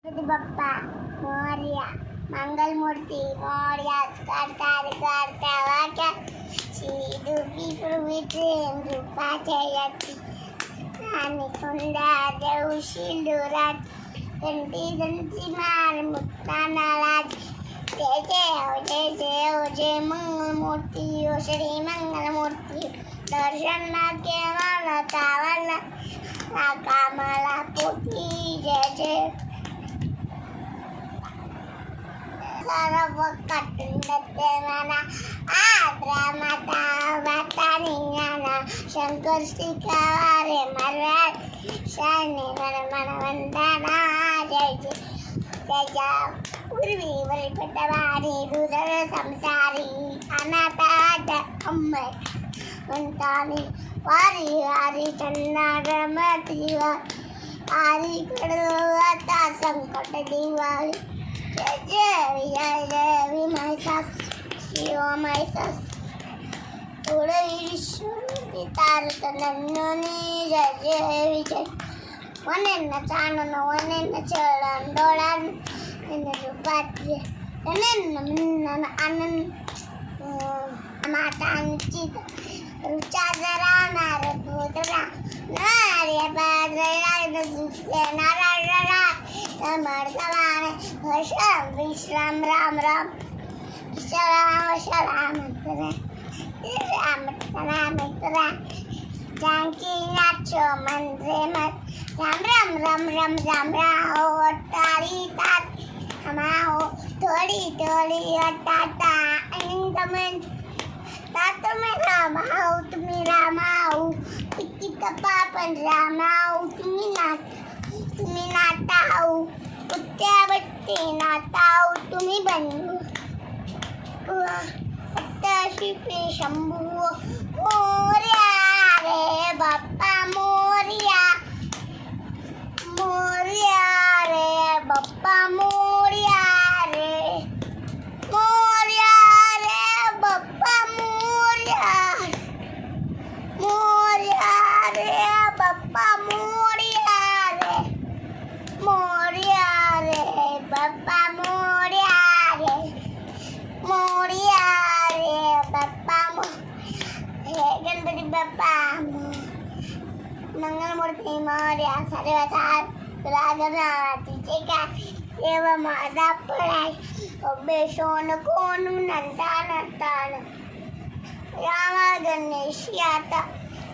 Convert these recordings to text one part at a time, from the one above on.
गणपती बाप्पा मोरया, मंगलमूर्ती मोरया, करता करता वाक्या श्री पृथ्वीचे रूपाचे यती आणि सुंदर देवशील दुरात गणती गणती मार मुक्ताना लाज जय जय जय जय मंगलमूर्ती ओ श्री मंगलमूर्ती दर्शन के मला तावला कामाला पोटी जय जय सर्व कटुंडते मना आद्रा माता वातानी ज्ञाना शंकर श्रीकारे मराठ शाने मन मन वंदना जय जय जय पूर्वी वैपटवारी दुधर संसारी अनाथ अम्मे वंतानी वारी वारी चन्ना रमती आरी कडता संकट दिवाळी जय जय जय विमायसा शिव मायसा थोडं ईश्वर तारक नंदनी जय जय विजय वनेन चानन वनेन चरण डोळान रूपात वनेन मिन्न आनंद मातांची रुचा जरा नारदोदरा नार्य बाजरा दुसरे नारायणा समर्थवान हर्षम विश्राम राम राम शराम शराम राम राम राम जानकी नाचो मंत्रे मत राम राम राम राम राम राम तारी तात हमाओ थोड़ी थोड़ी अटाटा इंगमन तात में रामाओ तुम्ही रामाओ किती पापन रामाओ तुम्ही नाताओ कुत्त्या बट्टे नाताओ तुम्ही बनू शिपे शंभू मोर्या रे बाप्पा मोर्या मोर्या रे बाप्पा मोर्या रे मोर्या रे बाप्पा मोर्या मोर्या रे बाप्पा मोर्या रे मोर्या रे बाप्पा मोर्या रे मोर्या रे बाप्पा हे गणपती बाप्पा मंगलमूर्ती मोर्या सर्वथा तुला गणातीचे काय देव माझा पडाय बेसोन कोण नंता नंतान रामा गणेश आता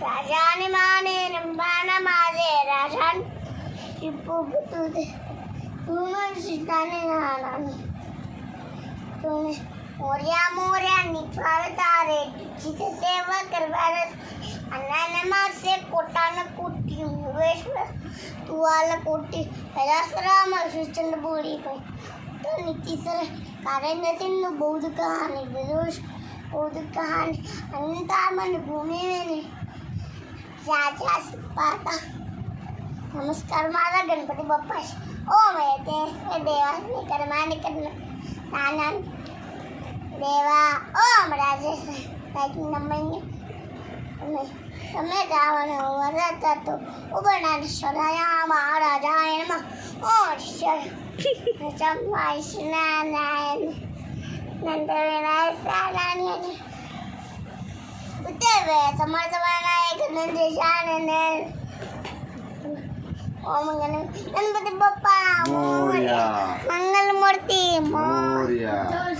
राजाने माने रंबाना माझे राजान शिपू तुझे तुम सीताने नानाने तुम मोर्या मोर्या निफारता रे तुझी सेवा करवारस अन्नाने मासे कोटान कोटी मुवेश्वर तुवाला कोटी राम श्रीचंद बोड़ी पे तो नीतीसर कारण नसिन बौद्ध कहानी विदुष बौद्ध कहानी अनंतामन भूमि में राजा पाता नमस्कार माझा गणपती बाप्पा ओम येते देवा कर्माने करना नाना देवा ओम राजेश नमन તમે ગાવાનો વરત હતો ઉબરનાથ સદાયા મહારાજાય નમઃ ઓ ચંપાય સ્નાનાયન નંદવિનાય સારાયણ ઉત્તરે સમર્થવાનાય ગણેશાનન ઓમ ગણપતિ બાપ્પા મોરયા મંગલમૂર્તિ મોરયા